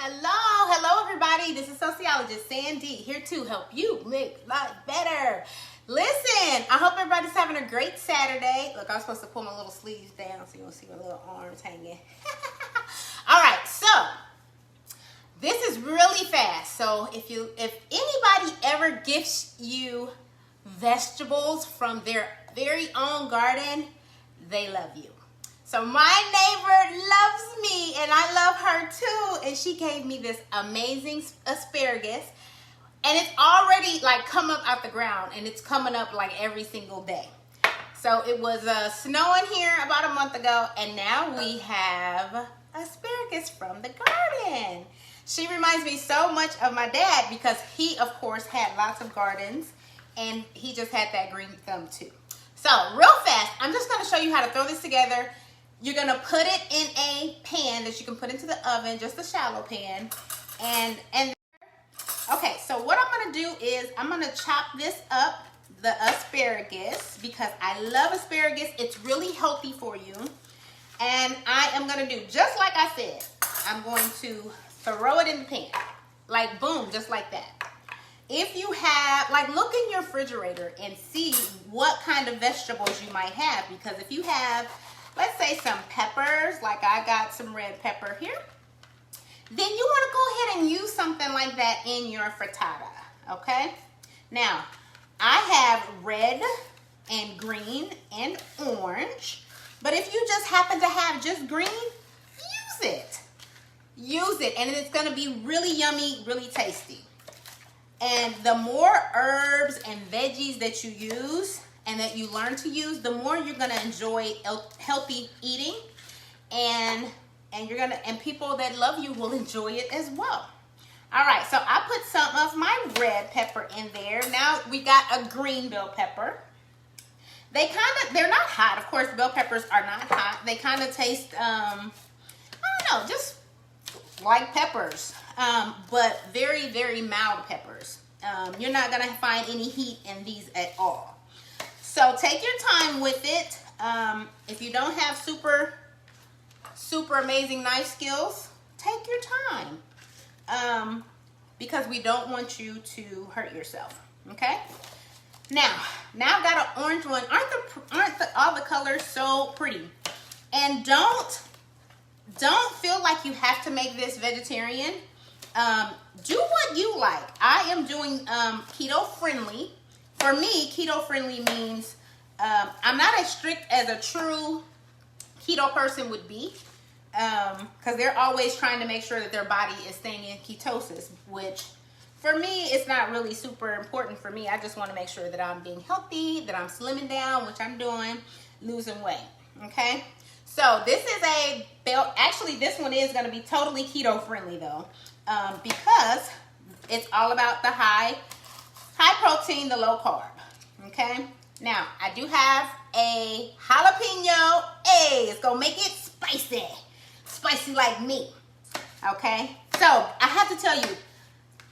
Hello everybody. This is sociologist Sandy here to help you make life better. Listen, I hope everybody's having a great Saturday. Look, I was supposed to pull my little sleeves down so you don't see my little arms hanging. All right, so this is really fast. So if anybody ever gifts you vegetables from their very own garden, they love you. So my neighbor loves me and I love her too. And she gave me this amazing asparagus. And it's already like come up out the ground and it's coming up like every single day. So it was snowing here about a month ago and now we have asparagus from the garden. She reminds me so much of my dad because he of course had lots of gardens and he just had that green thumb too. So real fast, I'm just gonna show you how to throw this together. You're gonna put it in a pan that you can put into the oven, just a shallow pan. And okay, so what I'm gonna do is I'm gonna chop this up, the asparagus, because I love asparagus. It's really healthy for you. And I am gonna do, just like I said, I'm going to throw it in the pan. Like boom, just like that. If you have, like look in your refrigerator and see what kind of vegetables you might have, because if you have, let's say some peppers, like I got some red pepper here, then you want to go ahead and use something like that in your frittata, okay? Now, I have red and green and orange, but if you just happen to have just green, use it. Use it, and it's going to be really yummy, really tasty. And the more herbs and veggies that you use, and that you learn to use, the more you're gonna enjoy healthy eating, and people that love you will enjoy it as well. All right, so I put some of my red pepper in there. Now we got a green bell pepper. They're not hot. Of course, bell peppers are not hot. They kind of taste, I don't know, just like peppers, but very, very mild peppers. You're not gonna find any heat in these at all. So take your time with it. If you don't have super amazing knife skills, take your time. Because we don't want you to hurt yourself, okay? Now I've got an orange one. Aren't all the colors so pretty? And don't feel like you have to make this vegetarian. Do what you like. I am doing keto friendly. For me, keto friendly means I'm not as strict as a true keto person would be, because they're always trying to make sure that their body is staying in ketosis, which for me, it's not really super important for me. I just want to make sure that I'm being healthy, that I'm slimming down, which I'm doing, losing weight, okay? So this is a belt. Actually, this one is going to be totally keto friendly though, because it's all about the high protein, the low carb, okay? Now, I do have a jalapeno. Hey, it's gonna make it spicy. Spicy like me, okay? So, I have to tell you,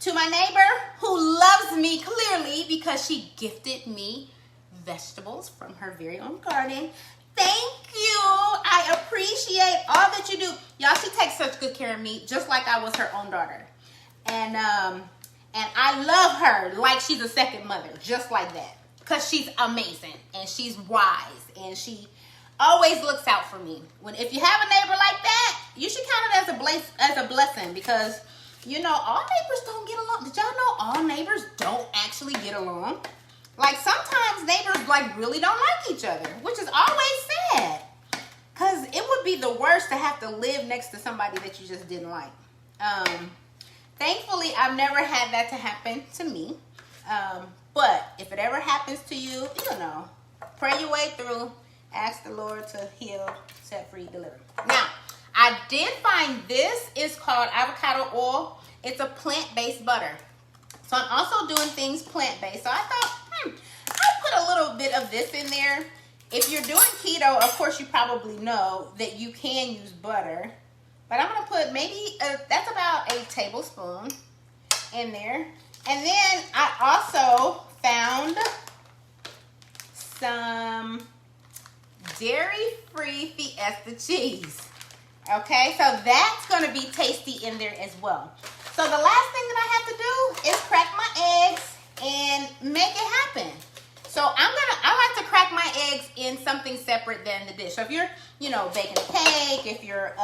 to my neighbor who loves me clearly because she gifted me vegetables from her very own garden, thank you. I appreciate all that you do. Y'all, she takes such good care of me, just like I was her own daughter. And I love her like she's a second mother, just like that. Because she's amazing, and she's wise, and she always looks out for me. If you have a neighbor like that, you should count it as a blessing, because, you know, all neighbors don't get along. Did y'all know all neighbors don't actually get along? Like, sometimes neighbors, like, really don't like each other, which is always sad. Because it would be the worst to have to live next to somebody that you just didn't like. Thankfully, I've never had that to happen to me. But if it ever happens to you, you know, pray your way through. Ask the Lord to heal, set free, deliver. Now, I did find this is called avocado oil. It's a plant-based butter. So I'm also doing things plant-based. So I thought, I'll put a little bit of this in there. If you're doing keto, of course, you probably know that you can use butter. But I'm going to put maybe, that's about a tablespoon in there. And then I also found some dairy-free Fiesta cheese. Okay, so that's gonna be tasty in there as well. So the last thing that I have to do is crack my eggs and make it happen. So I like to crack my eggs in something separate than the dish. So if you're, you know, baking a cake, if you're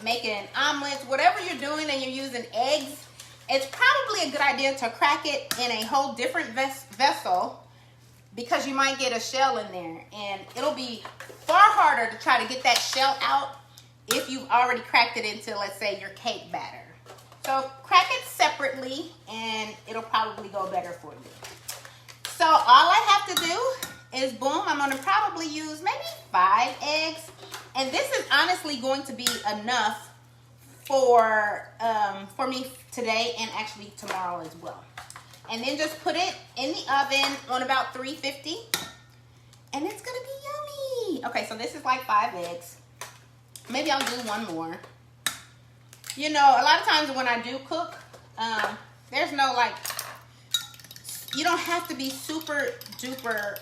making omelets, whatever you're doing and you're using eggs, it's probably a good idea to crack it in a whole different vessel, because you might get a shell in there and it'll be far harder to try to get that shell out if you've already cracked it into, let's say, your cake batter. So crack it separately and it'll probably go better for you. So all I have to do is, boom, I'm gonna probably use maybe 5 eggs. And this is honestly going to be enough for me today and actually tomorrow as well. And then just put it in the oven on about 350 and it's gonna be yummy. Okay, so this is like 5 eggs. Maybe I'll do one more. You know, a lot of times when I do cook, there's no like, you don't have to be super duper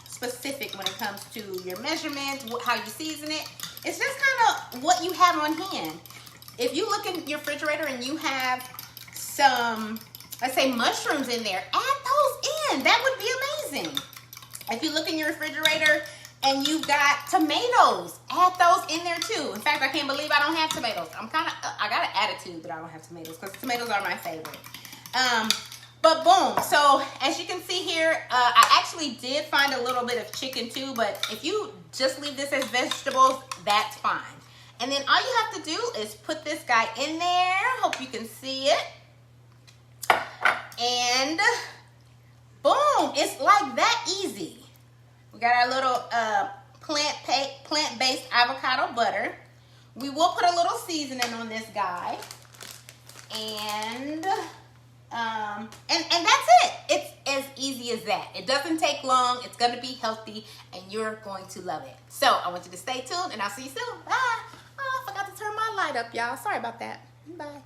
specific when it comes to your measurements, how you season it. It's just kind of what you have on hand. If you look in your refrigerator and you have some, let's say, mushrooms in there, add those in. That would be amazing. If you look in your refrigerator and you've got tomatoes, add those in there too. In fact, I can't believe I don't have tomatoes. I got an attitude that I don't have tomatoes, because tomatoes are my favorite. But boom, so as you can see here, I actually did find a little bit of chicken too, but if you just leave this as vegetables, that's fine. And then all you have to do is put this guy in there. Hope you can see it. And boom, it's like that easy. We got our little plant-based avocado butter. We will put a little seasoning on this guy. And that's it. It's as easy as that. It doesn't take long. It's going to be healthy and you're going to love it. So I want you to stay tuned and I'll see you soon. Bye. Oh, I forgot to turn my light up, y'all. Sorry about that. Bye.